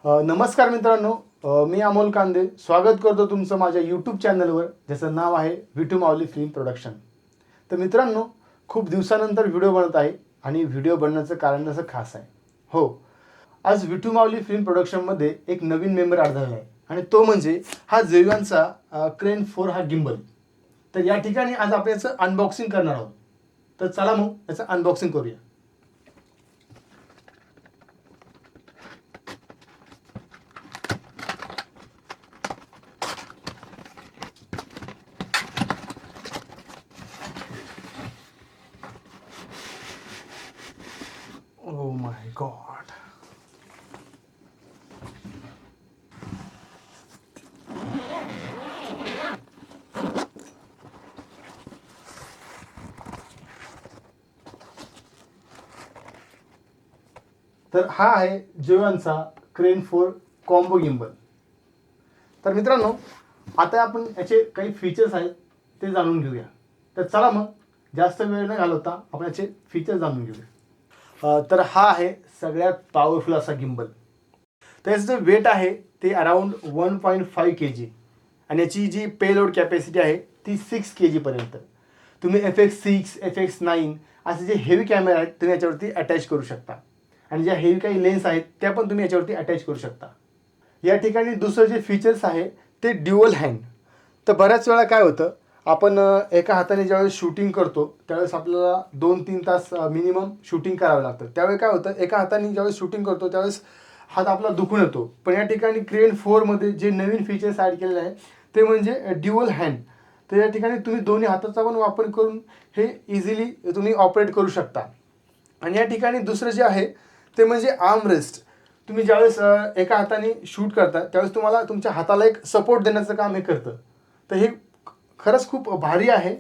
नमस्कार मित्रांनो, मी अमोल कांदे स्वागत करतो तुमचं माझ्या यूट्यूब चॅनलवर, ज्याचं नाव आहे विठू माऊली फिल्म प्रोडक्शन. तर मित्रांनो, खूप दिवसानंतर व्हिडिओ बनत आहे आणि व्हिडिओ बनण्याचं कारण असं खास आहे. हो, आज विठू माऊली फिल्म प्रोडक्शनमध्ये एक नवीन मेंबर ॲड झाला आहे आणि तो म्हणजे हा जेव्यांचा क्रेन 4 हा गिम्बल. तर या ठिकाणी आज आपण याचं अनबॉक्सिंग करणार आहोत. तर चला मग याचं अनबॉक्सिंग करूया. Oh my God. तर हा आहे जेव्यांचा क्रेन 4 कॉम्बो गिम्बल. तर मित्रांनो, आता आपण याचे काही फीचर्स आहेत ते जाणून घेऊया. तर चला मग जास्त वेळ न घालवता आपण याचे फीचर्स जाणून घेऊया. तर हा आहे सगळ्यात पॉवरफुल असा गिम्बल. तर याचं जे वेट आहे ते अराउंड 1.5 kg आणि याची जी पेलोड कॅपॅसिटी आहे ती 6 kg. तुम्ही FX6, FX9 असे जे हेवी कॅमेरा आहेत तुम्ही याच्यावरती अटॅच करू शकता आणि ज्या हेवी काही लेन्स आहेत त्या पण तुम्ही याच्यावरती अटॅच करू शकता. या ठिकाणी दुसरं जे फीचर्स आहे ते ड्युअल हँड. तर बऱ्याच वेळा काय होतं, आपण एका हाताने ज्यावेळेस शूटिंग करतो त्यावेळेस आपल्याला 2-3 तास मिनिमम शूटिंग करावं लागतं. त्यावेळी काय होतं, एका हाताने ज्यावेळेस शूटिंग करतो त्यावेळेस हात आपला दुखून येतो. पण या ठिकाणी क्रेन 4मध्ये जे नवीन फीचर्स ॲड केलेले आहे ते म्हणजे ड्युअल हँड. तर या ठिकाणी तुम्ही दोन्ही हाताचा पण वापर करून हे इझिली तुम्ही ऑपरेट करू शकता. आणि या ठिकाणी दुसरं जे आहे ते म्हणजे आर्म रेस्ट. तुम्ही ज्यावेळेस एका हाताने शूट करता त्यावेळेस तुम्हाला तुमच्या हाताला एक सपोर्ट देण्याचं काम हे करतं. तर हे खरंच खूप भारी आहे.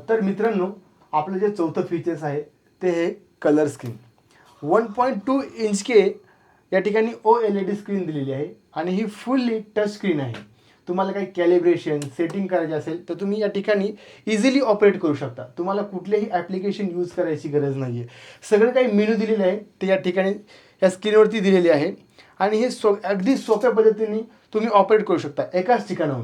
तर मित्रांनो, आपलं जे चौथं फीचर्स आहे ते हे कलर स्क्रीन. 1.2 इंच के या ठिकाणी OLED स्क्रीन दिलेली आहे आणि ही फुल्ली टच स्क्रीन आहे. तुम्हाला काही कॅलिब्रेशन सेटिंग करायचे असेल तर तुम्ही या ठिकाणी इझिली ऑपरेट करू शकता. तुम्हाला कुठलेही ॲप्लिकेशन यूज करायची गरज नाही आहे. सगळं काही मेनू दिलेले आहे ते या ठिकाणी या स्क्रीनवरती दिलेले आहे आणि हे अगदी सोप्या पद्धतीने तुम्ही ऑपरेट करू शकता एकाच ठिकाणाहून.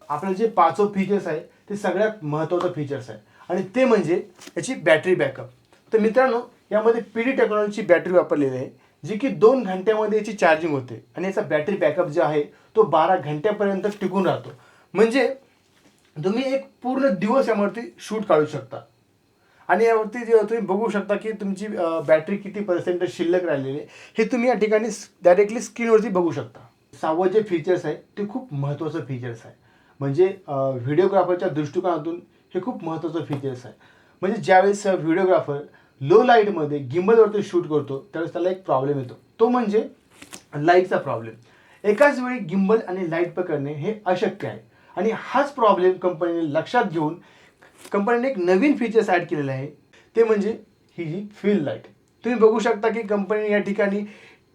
आपलं जे पाचवं फीचर्स आहे ते सगळ्यात महत्त्वाचं फीचर्स आहे आणि ते म्हणजे याची बॅटरी बॅकअप. तर मित्रांनो, यामध्ये PD टेक्नॉलॉजीची बॅटरी वापरलेली आहे जी की 2 घंट्यामध्ये याची चार्जिंग होते आणि याचा बॅटरी बॅकअप जो आहे तो 12 घंट्यापर्यंत टिकून राहतो. म्हणजे तुम्ही एक पूर्ण दिवस यावरती शूट काढू शकता आणि यावरती जे तुम्ही बघू शकता की तुमची बॅटरी किती % शिल्लक राहिलेली आहे हे तुम्ही या ठिकाणी डायरेक्टली स्क्रीनवरती बघू शकता. 6वं जे फीचर्स आहे ते खूप महत्त्वाचं फीचर्स आहे. म्हणजे व्हिडिओग्राफरच्या दृष्टिकोनातून हे खूप महत्त्वाचं फीचर्स आहे. म्हणजे ज्यावेळेस व्हिडिओग्राफर लो लाईटमध्ये गिम्बलवरती शूट करतो त्यावेळेस त्याला एक प्रॉब्लेम येतो, तो म्हणजे लाईटचा प्रॉब्लेम. एकाच वेळी गिम्बल आणि लाईट पकडणे हे अशक्य आहे आणि हाच प्रॉब्लेम कंपनीने लक्षात घेऊन कंपनीने एक नवीन फीचर्स ॲड केलेलं आहे ते म्हणजे ही जी फील्ड लाईट. तुम्ही बघू शकता की कंपनीने या ठिकाणी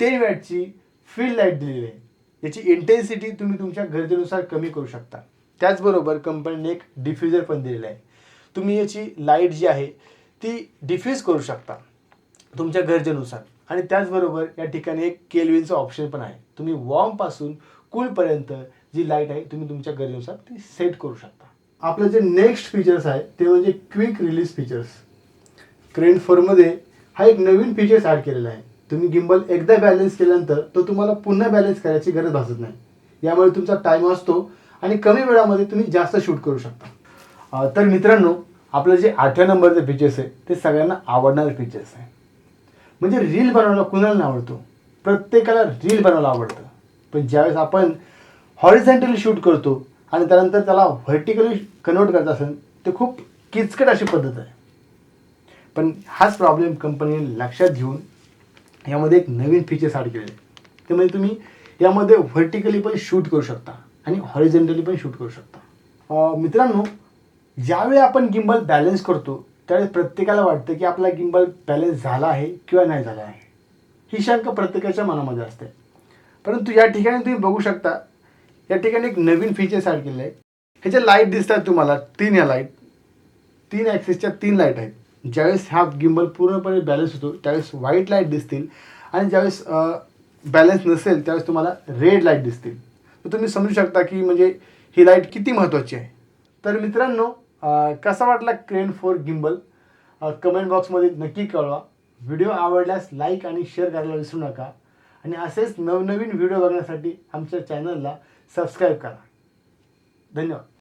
10 वॅटची फील्ड लाईट दिलेली आहे. याची इंटेन्सिटी तुम्ही तुमच्या गरजेनुसार कमी करू शकता. त्याचबरोबर कंपनीने एक डिफ्युजर पण दिलेला आहे. तुम्ही याची लाईट जी आहे ती डिफ्यूज करू शकता तुमच्या गरजेनुसार आणि त्याचबरोबर या ठिकाणी एक केल्विनचं ऑप्शन पण आहे. तुम्ही वॉर्मपासून कूलपर्यंत जी लाईट आहे तुम्ही तुमच्या गरजेनुसार ती सेट करू शकता. आपलं जे नेक्स्ट फीचर्स आहे ते म्हणजे क्विक रिलीज फीचर्स. क्रेन 4मध्ये हा एक नवीन फीचर्स ॲड केलेला आहे. तुम्ही गिम्बल एकदा बॅलन्स केल्यानंतर तो तुम्हाला पुन्हा बॅलन्स करायची गरज भासत नाही. यामुळे तुमचा टाईम वाचतो आणि कमी वेळामध्ये तुम्ही जास्त शूट करू शकता. तर मित्रांनो, आपलं जे 8व्या नंबरचे फीचर्स आहे ते सगळ्यांना आवडणारे फीचर्स आहे. म्हणजे रील बनवायला कुणाला नाही आवडतो, प्रत्येकाला रील बनवायला आवडतं. पण ज्यावेळेस आपण हॉरिझॉन्टली शूट करतो आणि त्यानंतर त्याला व्हर्टिकली कन्वर्ट करायचं असेल ते खूप किचकट अशी पद्धत आहे. पण हाच प्रॉब्लेम कंपनीने लक्षात घेऊन यामध्ये एक नवीन फीचर्स ॲड केलेले आहे. ते म्हणजे तुम्ही यामध्ये व्हर्टिकली पण शूट करू शकता आणि हॉरिझॉन्टली पण शूट करू शकता. मित्रांनो, ज्यावेळी आपण गिम्बल बॅलन्स करतो त्यावेळेस प्रत्येकाला वाटतं की आपला गिम्बल बॅलन्स झाला आहे किंवा नाही झाला आहे. ही शंका प्रत्येकाच्या मनामध्ये असते. परंतु या ठिकाणी तुम्ही बघू शकता या ठिकाणी एक नवीन फीचर्स ॲड केलेलं आहे. ह्याच्या लाईट दिसतात तुम्हाला 3 या लाईट 3 ॲक्सिसच्या 3 लाईट आहेत. ज्यावेळेस हा गिम्बल पूर्णपणे बॅलन्स होतो त्यावेळेस व्हाईट लाईट दिसतील आणि ज्यावेळेस बॅलन्स नसेल त्यावेळेस तुम्हाला रेड लाईट दिसतील. तर तुम्ही समजू शकता की म्हणजे ही लाईट किती महत्त्वाची आहे. तर मित्रांनो, कसा वाटला क्रेन 4 गिम्बल कमेंट बॉक्समध्ये नक्की कळवा. व्हिडिओ आवडल्यास लाईक आणि शेअर करायला विसरू नका आणि असेच नवनवीन व्हिडिओ बघण्यासाठी आमच्या चॅनलला सबस्क्राईब करा. धन्यवाद.